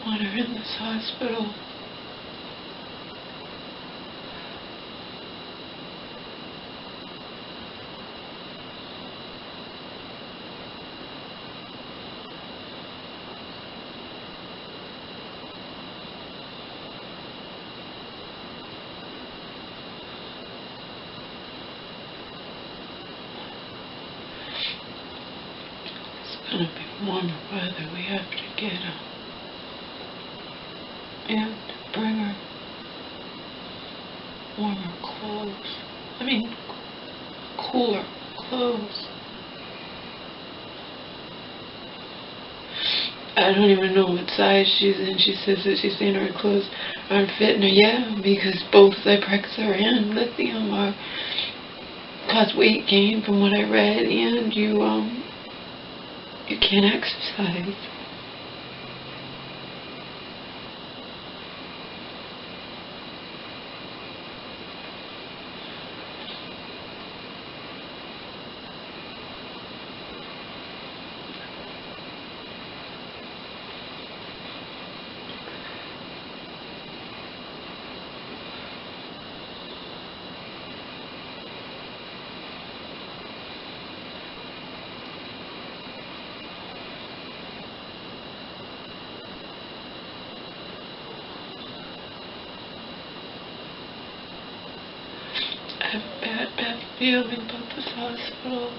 want her in this hospital. It's gonna be warmer weather. We have to get her. And bring her warmer clothes. I mean, cooler clothes. I don't even know what size she's in. She says that she's saying her clothes aren't fitting her. Yeah, because both Zyprexa and lithium cause weight gain from what I read, and you can't exercise. I have a bad feeling about this hospital.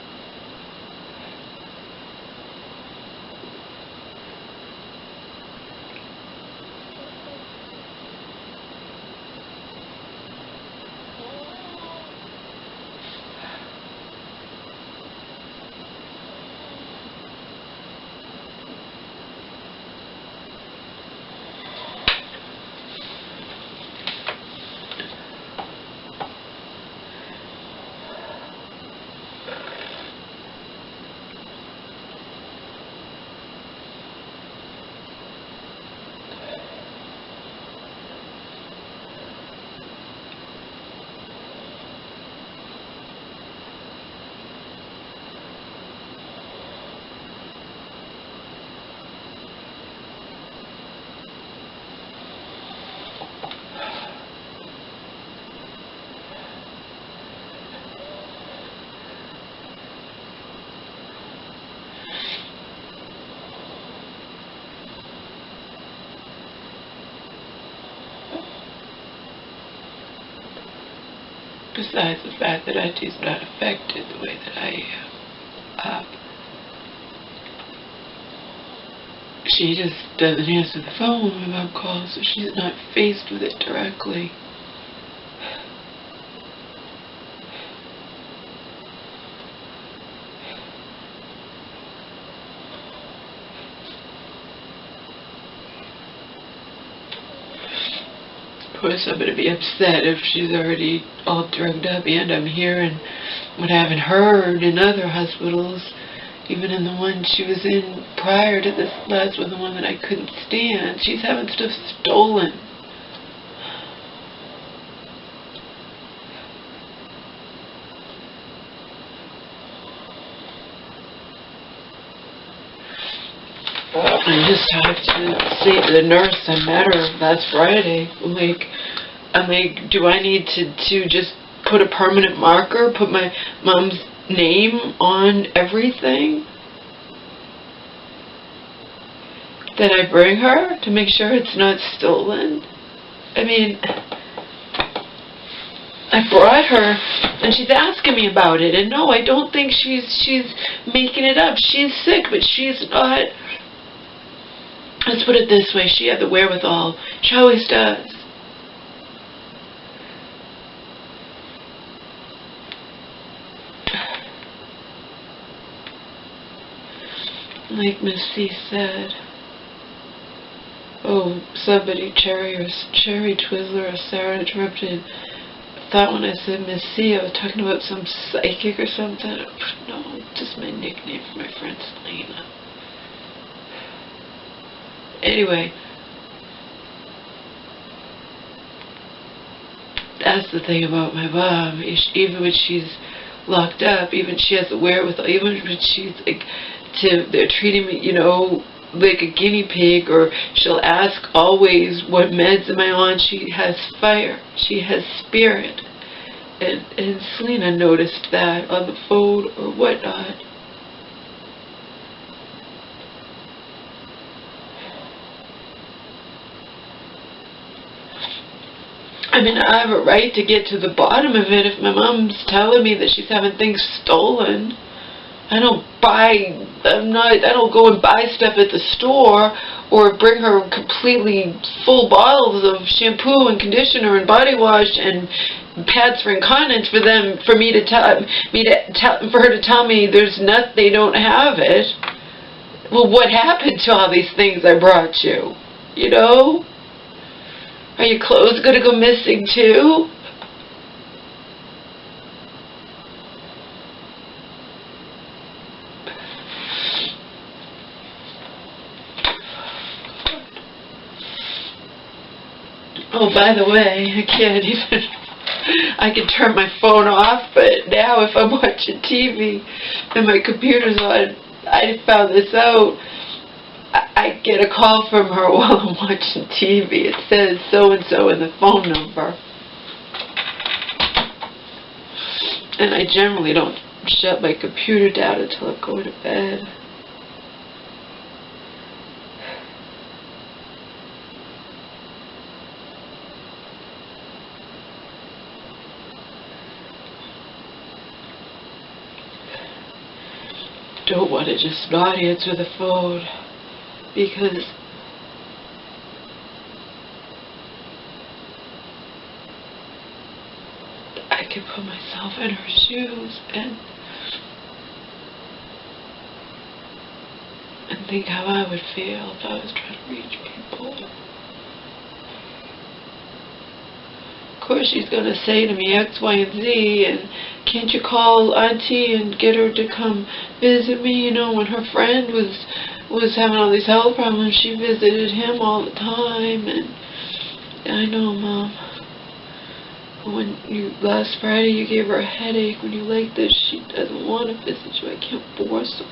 Besides the fact that IT's not affected the way that I am. She just doesn't answer the phone when my mom calls, so she's not faced with it directly. Of course, I'm going to be upset if she's already all drugged up and I'm here, and what I haven't heard in other hospitals, even in the one she was in prior to this last one, the one that I couldn't stand, she's having stuff stolen. I just have to say to the nurse I met her last Friday, I'm like, do I need to just put a permanent marker, put my mom's name on everything that I bring her to make sure it's not stolen? I mean, I brought her and she's asking me about it, and no, I don't think she's making it up. She's sick, but she's not. Let's put it this way, she had the wherewithal. She always does. Like Miss C said, oh, somebody, Cherry Twizzler or Sarah interrupted. I thought when I said Miss C, I was talking about some psychic or something. No, just my nickname for my friend Selena. Anyway, that's the thing about my mom. Even when she's locked up, even she has the wherewithal, even when she's like, they're treating me, like a guinea pig, or she'll ask always, what meds am I on? She has fire. She has spirit. And Selena noticed that on the phone or whatnot. I mean, I have a right to get to the bottom of it. If my mom's telling me that she's having things stolen, I don't go and buy stuff at the store or bring her completely full bottles of shampoo and conditioner and body wash and pads for incontinence for her to tell me there's nothing, they don't have it. Well, what happened to all these things I brought you? You know? Are your clothes going to go missing too? Oh, by the way, I can turn my phone off, but now if I'm watching TV and my computer's on, I found this out, I get a call from her while I'm watching TV. It says so-and-so in the phone number. And I generally don't shut my computer down until I go to bed. Don't want to just not answer the phone, because I can put myself in her shoes and think how I would feel if I was trying to reach people. Of course she's going to say to me X, Y, and Z, and can't you call Auntie and get her to come visit me? You know, when her friend was having all these health problems, she visited him all the time. And I know, Mom, when last Friday you gave her a headache. When you like this, she doesn't want to visit you. I can't force her.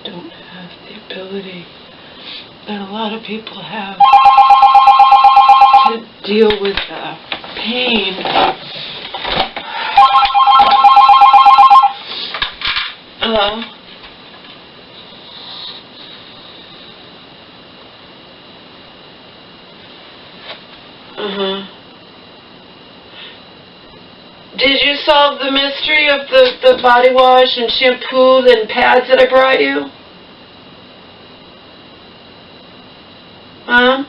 Don't have the ability that a lot of people have to deal with pain. Hello? Did you solve the mystery of the body wash and shampoo and pads that I brought you? Huh?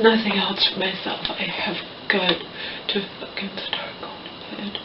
nothing else for myself. I have got to fucking start going to bed.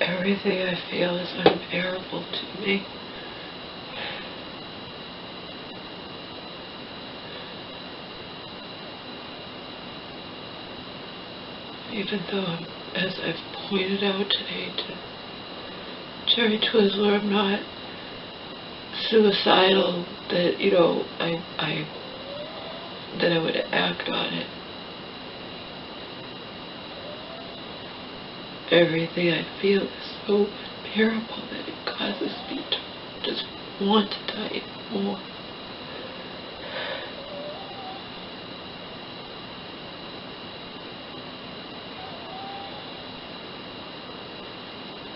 Everything I feel is unbearable to me. Even though, as I've pointed out today to Jerry Twizzler, I'm not suicidal, that, you know, that I would act on it. Everything I feel is so unbearable that it causes me to just want to die more.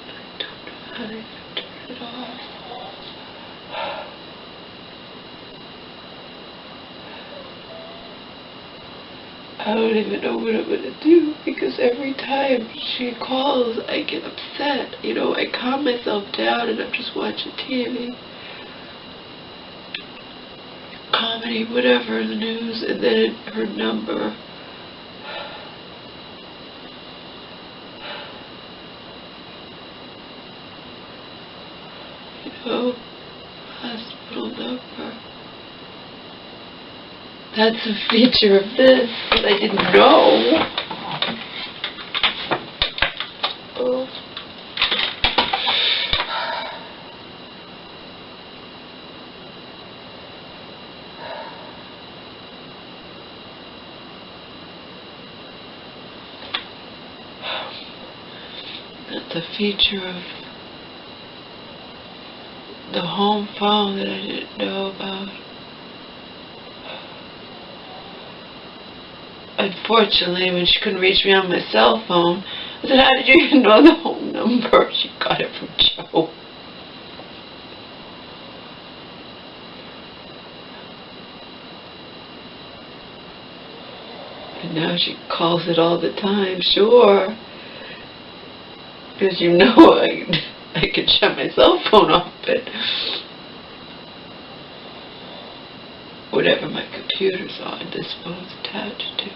I don't know how to even turn it off. I don't even know what I'm going to do, because every time she calls, I get upset. You know, I calm myself down and I'm just watching TV, comedy, whatever, the news, and then her number. You know, hospital number. That's a feature of this that I didn't know. Oh. That's a feature of the home phone that I didn't know about. Unfortunately, when she couldn't reach me on my cell phone, I said, "How did you even know the home number?" She got it from Joe. And now she calls it all the time, sure. Because you know I could shut my cell phone off, but whatever my computer's on, this phone's attached to it.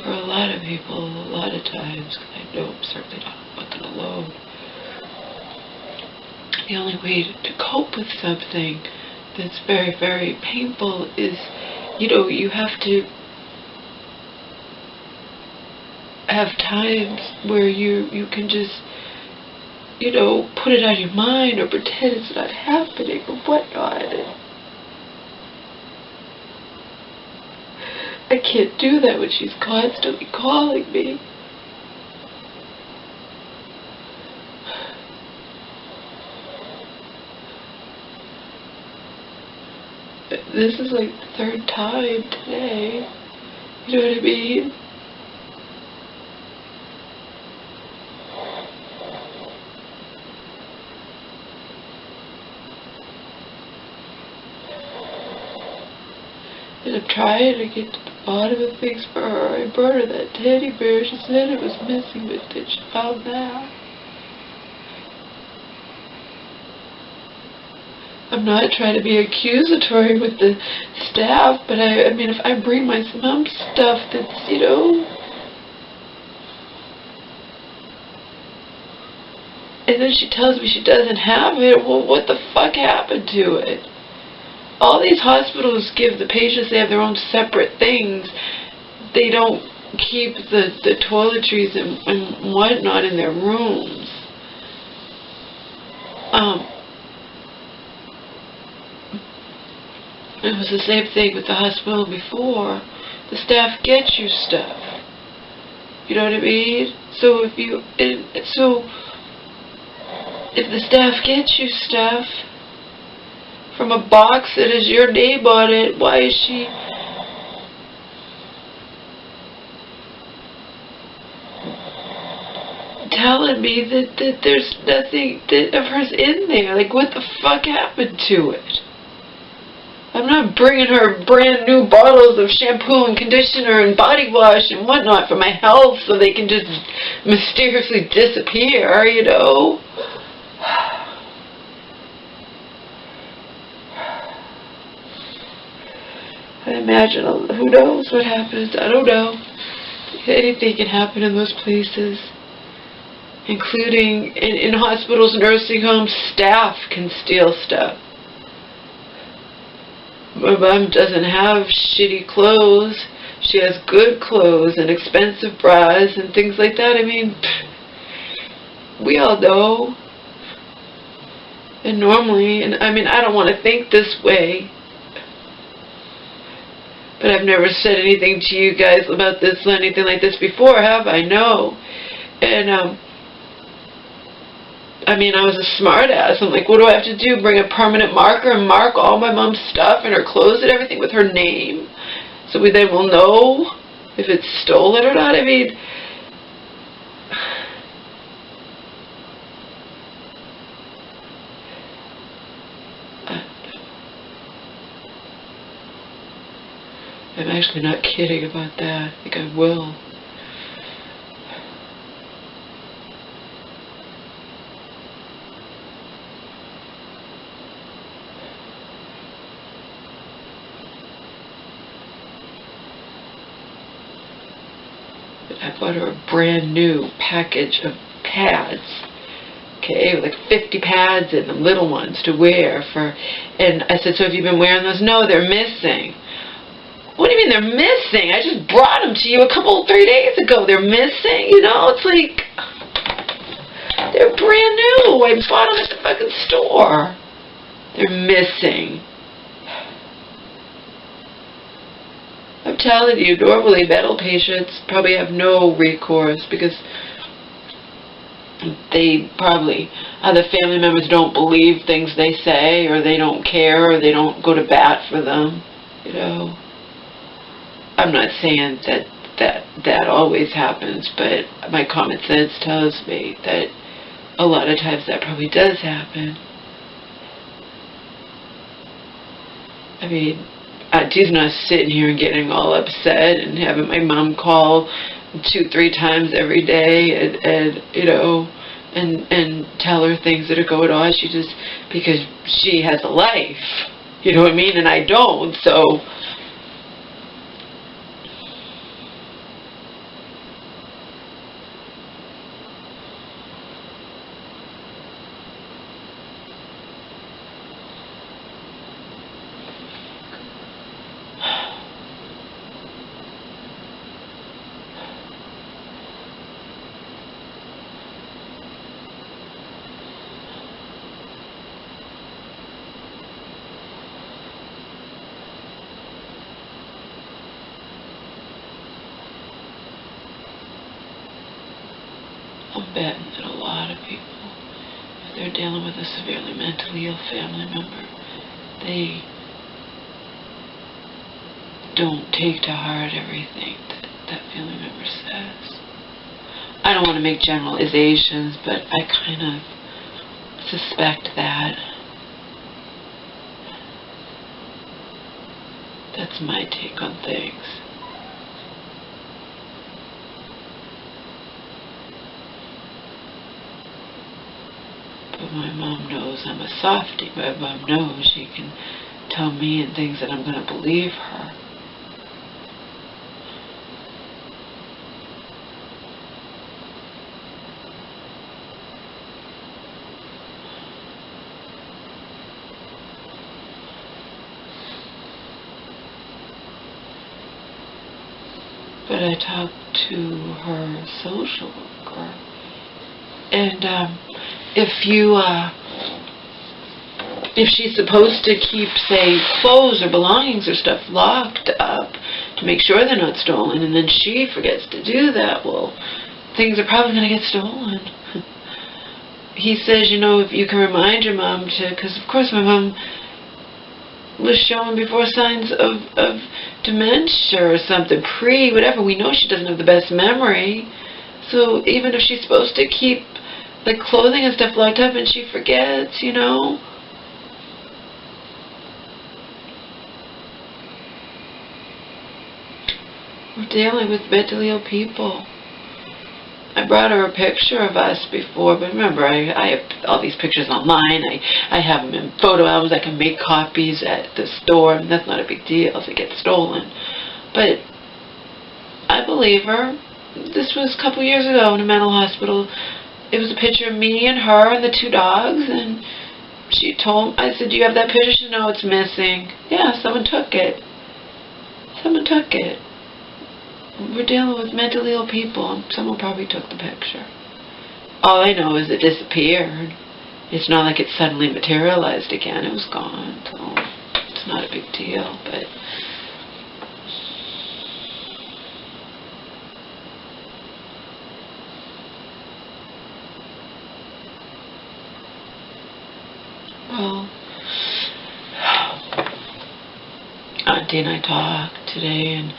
For a lot of people, a lot of times, because I know I'm certainly not fucking alone, the only way to cope with something that's very, very painful is, you know, you have to have times where you can just, you know, put it on your mind or pretend it's not happening or whatnot. I can't do that when she's constantly calling me. This is like the third time today. You know what I mean? And I'm trying to get to the bottom of things for her. I brought her that teddy bear. She said it was missing, but then she found that. I'm not trying to be accusatory with the staff, but I mean, if I bring my mom's stuff that's, you know, and then she tells me she doesn't have it, well, what the fuck happened to it? All these hospitals give the patients, they have their own separate things. They don't keep the toiletries and whatnot in their rooms. It was the same thing with the hospital before. The staff gets you stuff. You know what I mean? So if the staff gets you stuff from a box that has your name on it, why is she telling me that there's nothing of hers in there? Like, what the fuck happened to it? I'm not bringing her brand new bottles of shampoo and conditioner and body wash and whatnot for my health so they can just mysteriously disappear, you know? I imagine, who knows what happens? I don't know. Anything can happen in those places, including in hospitals, nursing homes. Staff can steal stuff. My mom doesn't have shitty clothes. She has good clothes and expensive bras and things like that. I mean, we all know. And normally, and I mean, I don't want to think this way, but I've never said anything to you guys about this or anything like this before, have I? No. And, I mean, I was a smart ass. I'm like, what do I have to do? Bring a permanent marker and mark all my mom's stuff and her clothes and everything with her name so they will know if it's stolen or not? I mean, I'm actually not kidding about that. I think I will. I bought her a brand new package of pads, okay, like 50 pads in them, little ones to wear for, and I said, so have you been wearing those? No, they're missing. What do you mean they're missing? I just brought them to you 3 days ago. They're missing? You know, it's like, they're brand new. I bought them at the fucking store. They're missing. I'm telling you, normally mental patients probably have no recourse because they probably, other family members don't believe things they say, or they don't care, or they don't go to bat for them, you know. I'm not saying that always happens, but my common sense tells me that a lot of times that probably does happen. I mean, Auntie's not sitting here and getting all upset and having my mom call 2-3 times every day and you know, and tell her things that are going on. She just, because she has a life, you know what I mean, and I don't, so. I'm betting that a lot of people, if they're dealing with a severely mentally ill family member, they don't take to heart everything that family member says. I don't want to make generalizations, but I kind of suspect that. That's my take on things. But my mom knows I'm a softie. My mom knows she can tell me and things that I'm going to believe her. But I talked to her social worker, and if she's supposed to keep, say, clothes or belongings or stuff locked up to make sure they're not stolen, and then she forgets to do that, well, things are probably going to get stolen. He says, you know, if you can remind your mom to, because of course my mom was showing before signs of dementia or something, whatever. We know she doesn't have the best memory. So even if she's supposed to keep, like, clothing and stuff locked up and she forgets, you know. We're dealing with mentally ill people. I brought her a picture of us before, but remember, I have all these pictures online. I have them in photo albums. I can make copies at the store, and that's not a big deal if it gets stolen. But I believe her. This was a couple years ago in a mental hospital. It was a picture of me and her and the 2 dogs, and she told, I said, do you have that picture? She said, no, it's missing. Yeah, someone took it. Someone took it. We're dealing with mentally ill people. Someone probably took the picture. All I know is it disappeared. It's not like it suddenly materialized again. It was gone. So it's not a big deal. But well, Auntie and I talked today, and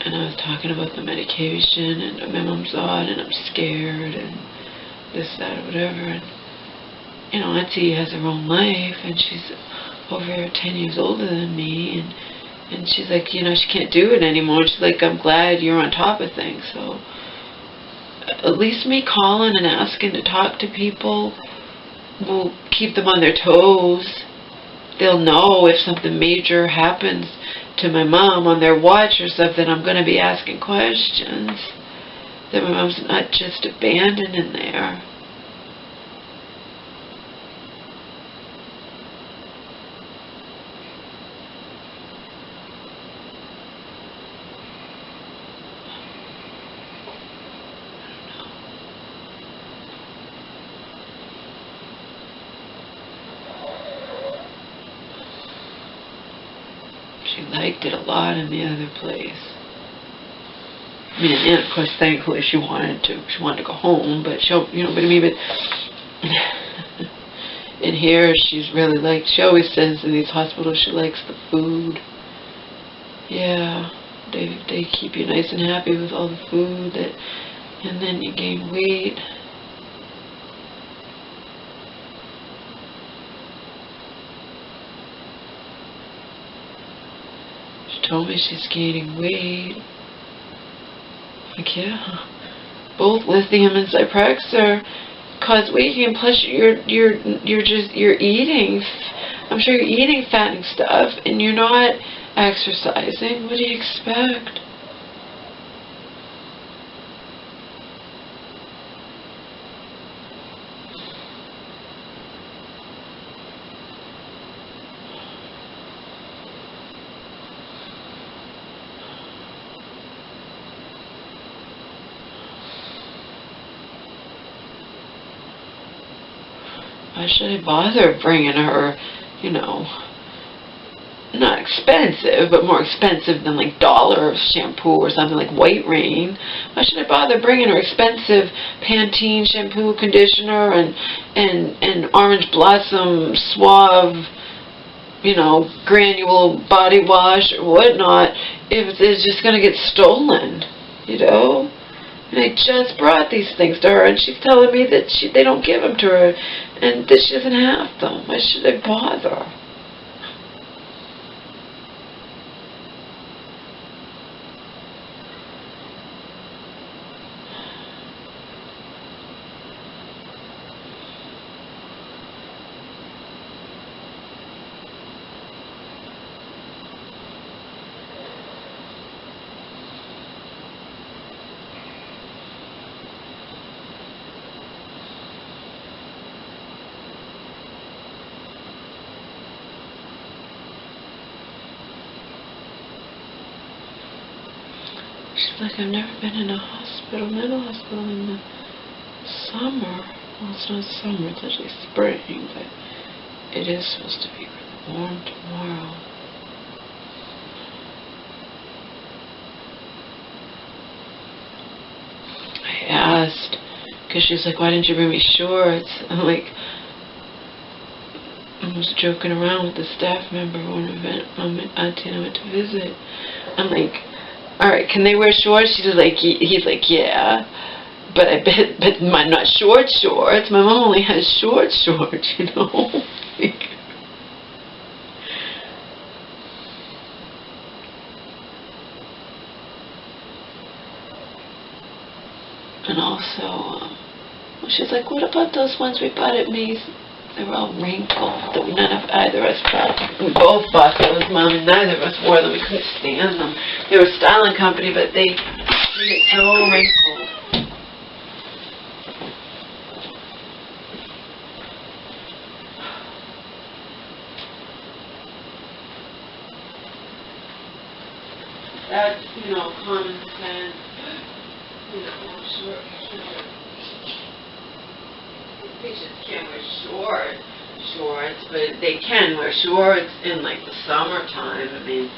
I was talking about the medication, and my mom's on, and I'm scared, and this, that, or whatever. And, you know, Auntie has her own life, and she's over 10 years older than me, and she's like, you know, she can't do it anymore. She's like, I'm glad you're on top of things. So at least me calling and asking to talk to people will keep them on their toes. They'll know if something major happens to my mom on their watch or something. I'm going to be asking questions. That my mom's not just abandoned in there. She liked it a lot in the other place. I mean, and of course, thankfully, she wanted to go home, but she'll, you know what I mean. But in here, she's really liked. She always says in these hospitals she likes the food. Yeah, they keep you nice and happy with all the food and then you gain weight. She told me she's gaining weight. Like, yeah, both lithium and Zyprexa cause weight gain. Plus, you're eating. I'm sure you're eating fattening stuff, and you're not exercising. What do you expect? Why should I bother bringing her, you know, not expensive, but more expensive than like $1 shampoo or something like White Rain? Why should I bother bringing her expensive Pantene shampoo, conditioner, and Orange Blossom Suave, you know, granule body wash or whatnot if it's just going to get stolen, you know? And I just brought these things to her, and she's telling me that they don't give them to her, and that she doesn't have them. Why should I bother? like, I've never been in a hospital, mental hospital in the summer. Well, it's not summer, it's actually spring, but it is supposed to be really warm tomorrow. I asked, because she's like, why didn't you bring me shorts? I'm like, I was joking around with the staff member when Auntie and I went to visit. I'm like, alright, can they wear shorts? She's like, he's like, yeah. But I bet, but not shorts. My mom only has shorts, you know? And also, she's like, what about those ones we bought at Macy's? They were all wrinkled. That none of either of us bought. We both bought those, Mom, and neither of us wore them. We couldn't stand them. They were a styling company, but they get so wrinkled. That's, you know, common sense. You know, patients can't wear shorts, but they can wear shorts in, like, the summertime. I mean,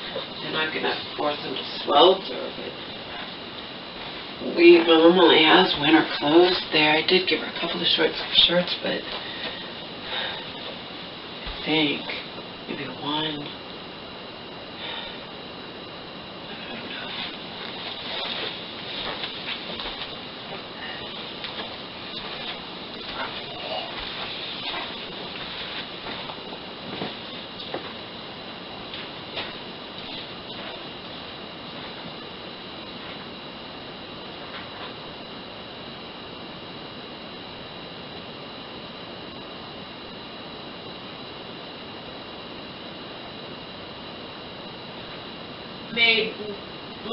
they're not going to force them to swelter, but my mom only has winter clothes there. I did give her a couple of shirts, but I think maybe one.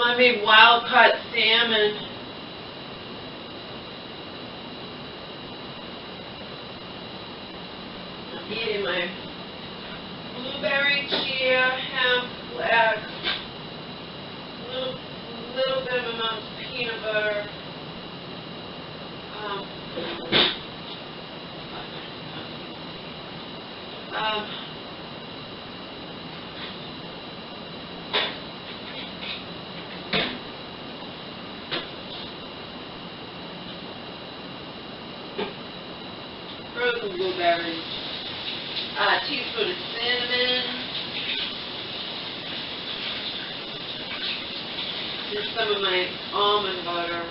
I made wild-caught salmon. I'm eating my blueberry, chia, hemp, flax, little bit of amounts of peanut butter. Frozen blueberries, a teaspoon of cinnamon, and some of my almond butter.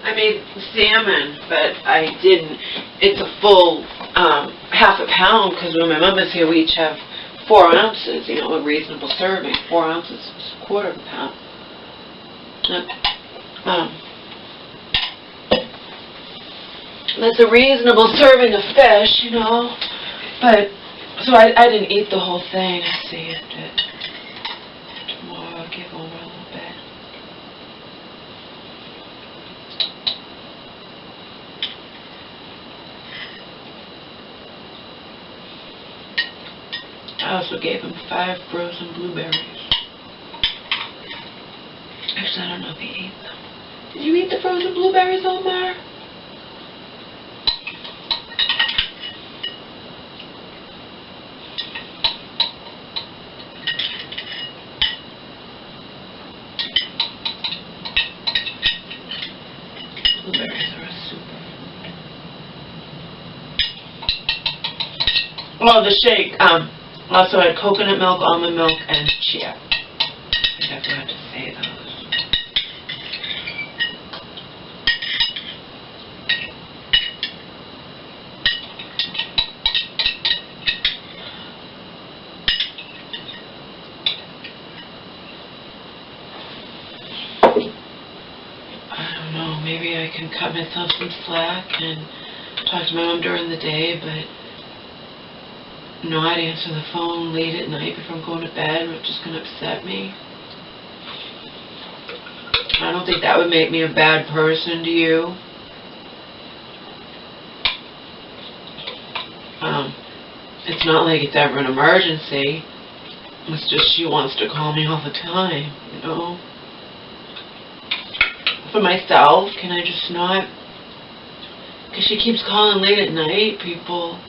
I made salmon, but I didn't. It's a full half a pound, because when my mom is here, we each have 4 ounces, you know, a reasonable serving. 4 ounces is a quarter of a pound. That's a reasonable serving of fish, you know. But, so I didn't eat the whole thing. I saved it. Tomorrow I'll give over a little bit. I also gave him 5 frozen blueberries. Actually, I don't know if he ate them. Did you eat the frozen blueberries, Omar? Blueberries are a super. Oh, the shake. Also had coconut milk, almond milk, and chia. I think I forgot to say those. maybe I can cut myself some slack and talk to my mom during the day, but not answer the phone late at night before I'm going to bed, which is going to upset me. I don't think that would make me a bad person, do you? It's not like it's ever an emergency. It's just she wants to call me all the time, you know? For myself, can I just not? Because she keeps calling late at night, people.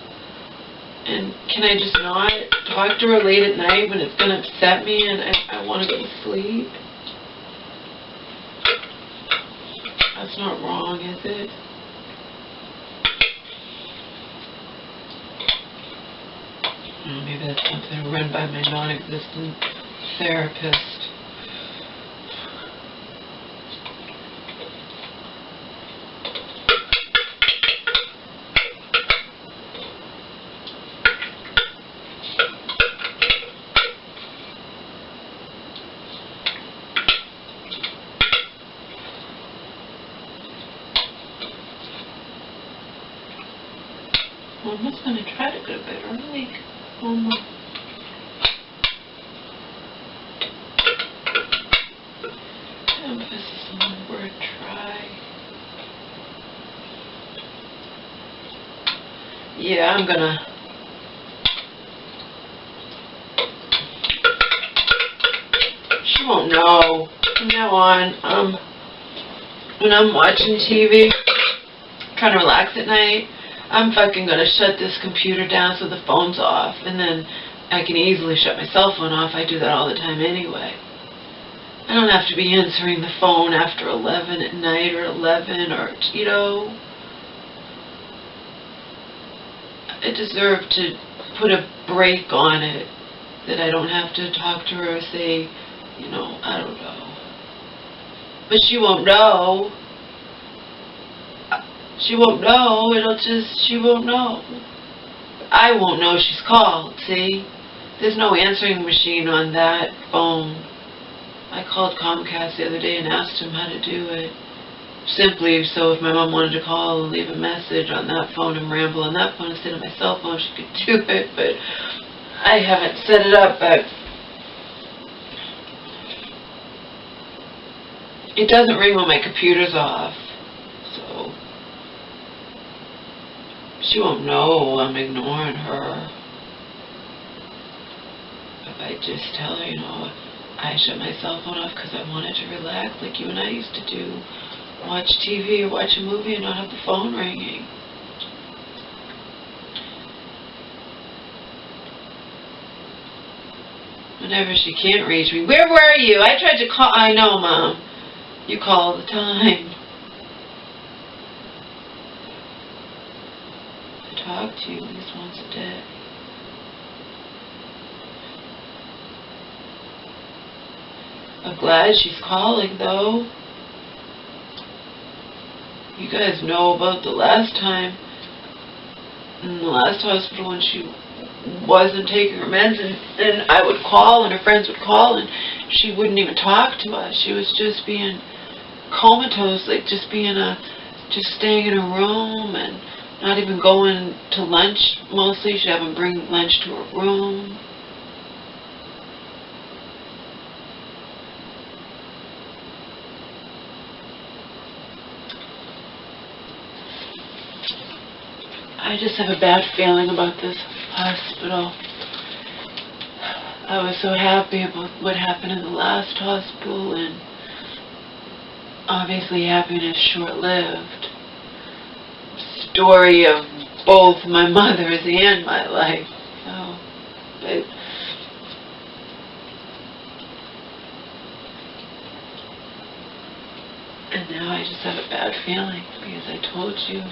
And can I just not talk to her late at night when it's going to upset me and I want to go to sleep? That's not wrong, is it? Oh, maybe that's something run by my non-existent therapist. Well, I'm just going to try to go to bed early. Emphasis on the word try. Yeah, I'm gonna. She won't know. From now on, when I'm watching TV, trying to relax at night, I'm fucking gonna shut this computer down so the phone's off, and then I can easily shut my cell phone off. I do that all the time anyway. I don't have to be answering the phone after 11 at night or 11 or, you know. I deserve to put a break on it, that I don't have to talk to her or say, you know, I don't know. But she won't know. She won't know. She won't know. I won't know she's called, see? There's no answering machine on that phone. I called Comcast the other day and asked him how to do it. Simply so if my mom wanted to call and leave a message on that phone and ramble on that phone instead of my cell phone, she could do it, but I haven't set it up, but it doesn't ring when my computer's off, so she won't know I'm ignoring her. If I just tell her, you know, I shut my cell phone off because I wanted to relax like you and I used to do. Watch TV or watch a movie and not have the phone ringing. Whenever she can't reach me, where were you? I tried to call. I know, Mom. You call all the time. I talk to you at least once a day. I'm glad she's calling, though. You guys know about the last time in the last hospital when she wasn't taking her meds, and I would call and her friends would call and she wouldn't even talk to us. She was just being comatose, like just staying in her room and not even going to lunch mostly. She'd have them bring lunch to her room. I just have a bad feeling about this hospital. I was so happy about what happened in the last hospital, and obviously happiness short-lived. Story of both my mother's and my life. So, but and now I just have a bad feeling because I told you.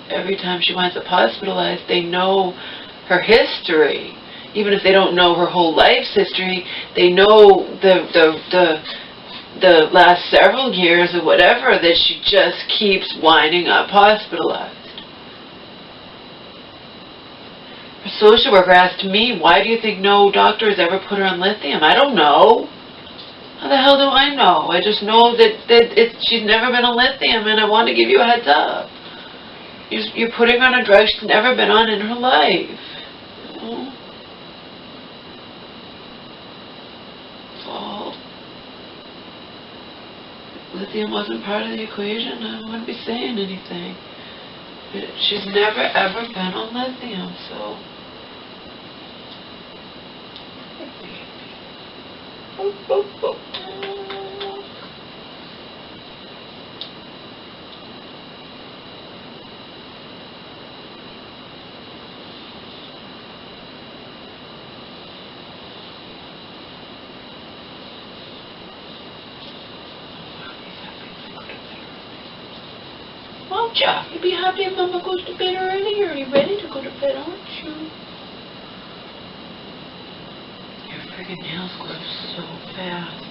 Every time she winds up hospitalized, they know her history. Even if they don't know her whole life's history, they know the last several years or whatever that she just keeps winding up hospitalized. Her social worker asked me, why do you think no doctor has ever put her on lithium? I don't know. How the hell do I know? I just know that she's never been on lithium, and I want to give you a heads up. You're putting her on a drug she's never been on in her life. You know? So, if lithium wasn't part of the equation, I wouldn't be saying anything. She's never ever been on lithium, so. Won't ya? You'll be happy if Mama goes to bed early. You're already ready to go to bed, aren't you? Your friggin' nails grow so fast.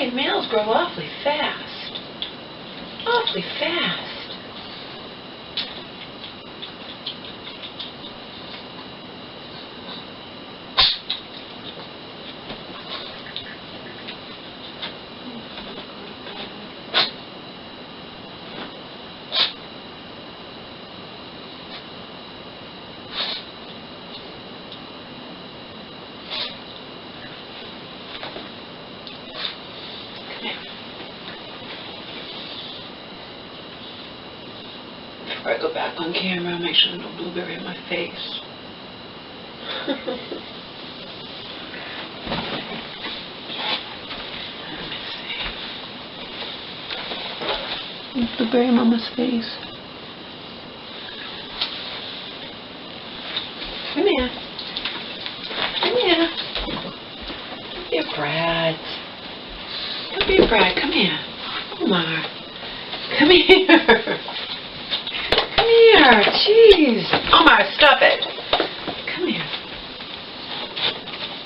Your nails grow awfully fast. Awfully fast. Before I go back on camera, make sure there's no blueberry in my face. Blueberry in Mama's face. Come here. Come here. Don't be a brat. Don't be a brat. Come here. Omar. Come here. Come here. Jeez. Omar, stop it. Come here.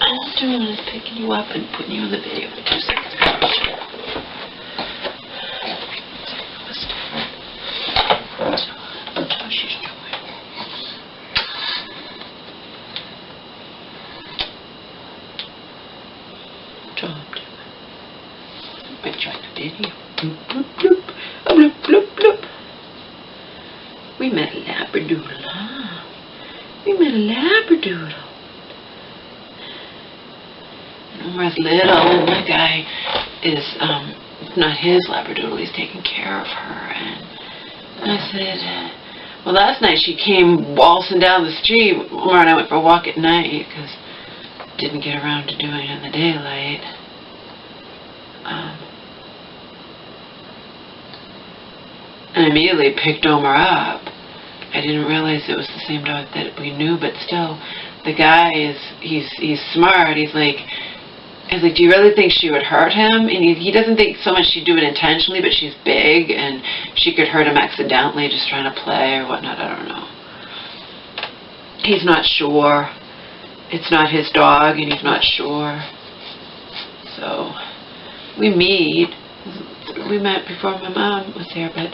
All I'm doing is picking you up and putting you in the video for 2 seconds. Enjoying the video. Bloop, bloop, bloop. Oh, bloop, bloop, bloop. We met a labradoodle, huh? We met a labradoodle. And Omar's little, and the guy is, it's not his labradoodle, he's taking care of her. And I said, well, last night she came waltzing down the street. Omar and I went for a walk at night, because didn't get around to doing it in the daylight. And I immediately picked Omar up. I didn't realize it was the same dog that we knew, but still, the guy he's smart. He's like, do you really think she would hurt him? And he doesn't think so much she'd do it intentionally, but she's big and she could hurt him accidentally just trying to play or whatnot. I don't know. He's not sure. It's not his dog, and he's not sure. So we meet. We met before my mom was here, but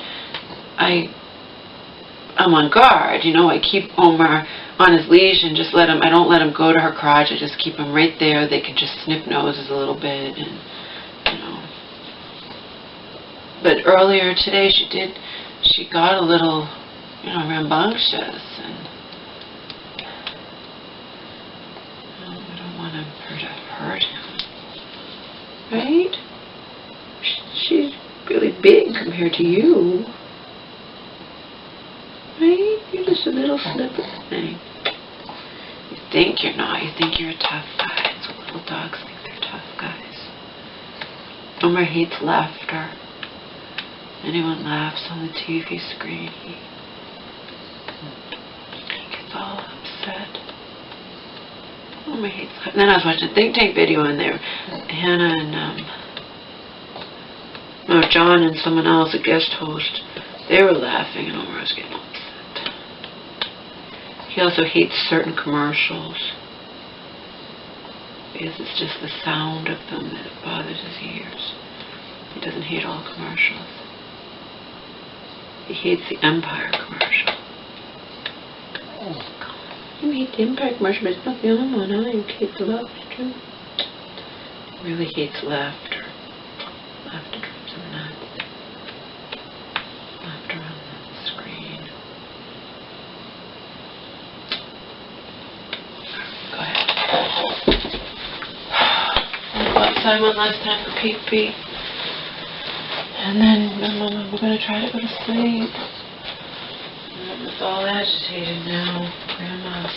I'm on guard, you know. I keep Omar on his leash and just I don't let him go to her crotch. I just keep him right there. They can just sniff noses a little bit, and you know. But earlier today she got a little, you know, rambunctious, and I don't want her to hurt him, right? She's really big compared to you. Right? You're just a little slipper thing. You think you're not. You think you're a tough guy. So little dogs think they're tough guys. Omar hates laughter. Anyone laughs on the TV screen, he gets all upset. Omar hates laughter. And then I was watching a think tank video in there. Hannah and John and someone else, a guest host, they were laughing, and Omar was getting upset. He also hates certain commercials. because it's just the sound of them that bothers his ears. He doesn't hate all commercials. He hates the Empire commercial. You hate the Empire commercial, but it's not the only one, huh? You hate the laughter. He really hates laughter. Laughter drives him nuts. Laughter on the screen. Go ahead. I'll go outside one last time for pee-pee. And then we're going to try to go to sleep. It's all agitated now, Grandma.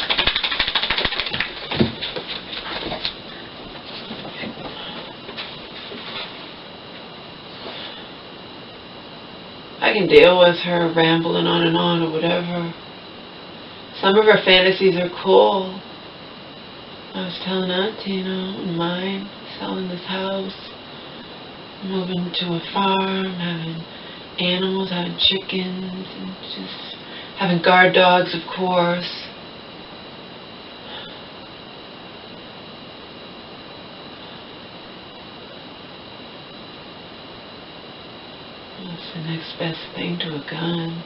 I can deal with her rambling on and on or whatever. Some of her fantasies are cool. I was telling Auntie, mine, selling this house, moving to a farm, having animals, having chickens, and just having guard dogs, of course. What's the next best thing to a gun?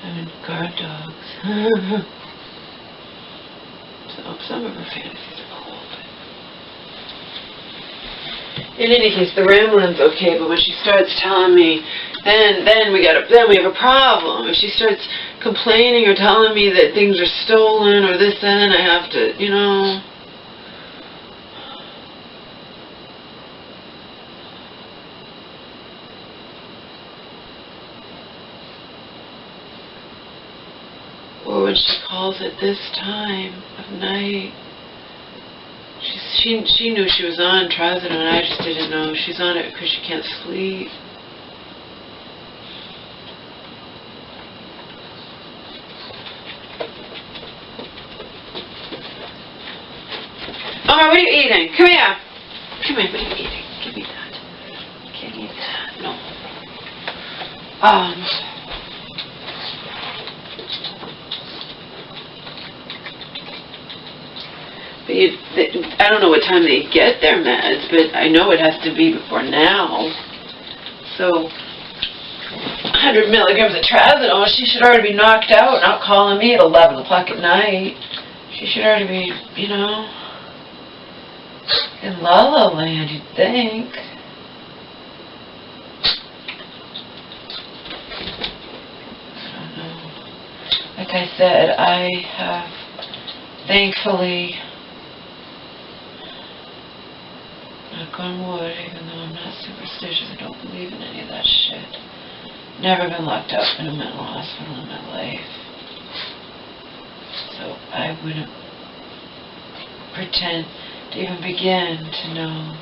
Having guard dogs. So some of her fantasies are cool, but in any case, the rambling's okay. But when she starts telling me, then we have a problem. If she starts complaining or telling me that things are stolen or this, then I have to, Or when she calls at this time of night, she knew she was on trazodone, and I just didn't know. She's on it because she can't sleep. Omar, what are you eating? Come here. Come here, what are you eating? Give me that. Can't eat that. No. But I don't know what time they get their meds, but I know it has to be before now. So 100 milligrams of trazodone, she should already be knocked out, not calling me at 11 o'clock at night. She should already be, in La La Land, you'd think. I don't know. Like I said, I have, thankfully, knock on wood, even though I'm not superstitious, I don't believe in any of that shit. Never been locked up in a mental hospital in my life. So I wouldn't pretend to even begin to know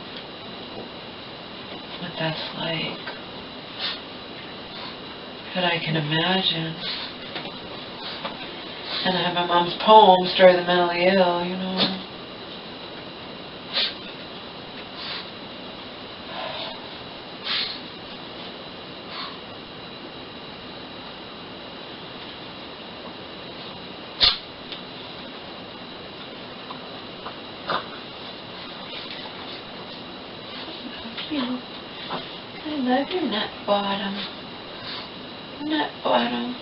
what that's like. But I can imagine. And I have my mom's poem, Story of the Mentally Ill, I love your nut bottom. Nut bottom.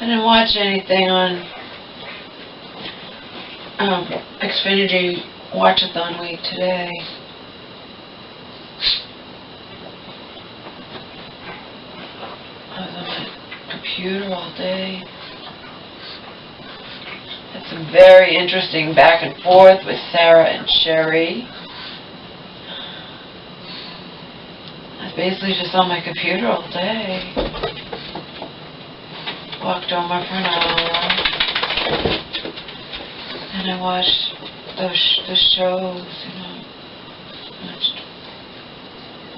I didn't watch anything on Xfinity Watchathon week today. I was on my computer all day. Had some very interesting back and forth with Sarah and Sherry. I was basically just on my computer all day. Walked over for an hour. And I watched the shows, Watched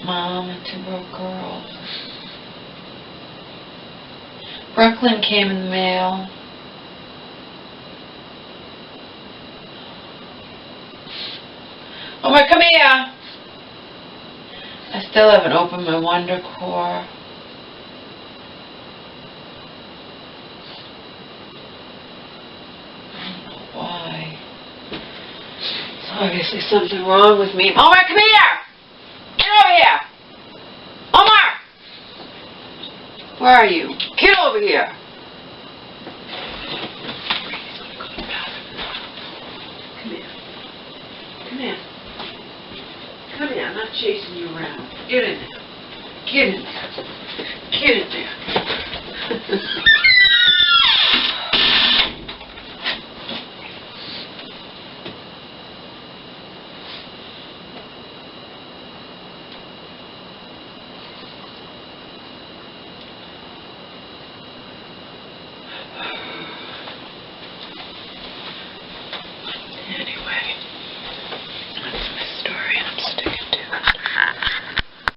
Mom and Two Broke Girls. Brooklyn came in the mail. Omar, come here! I still haven't opened my Wonder Core. Obviously something wrong with me. Omar, come here! Get over here! Omar! Where are you? Get over here! Come here. Come here. Come here. I'm not chasing you around. Get in there. Get in there. Get in there.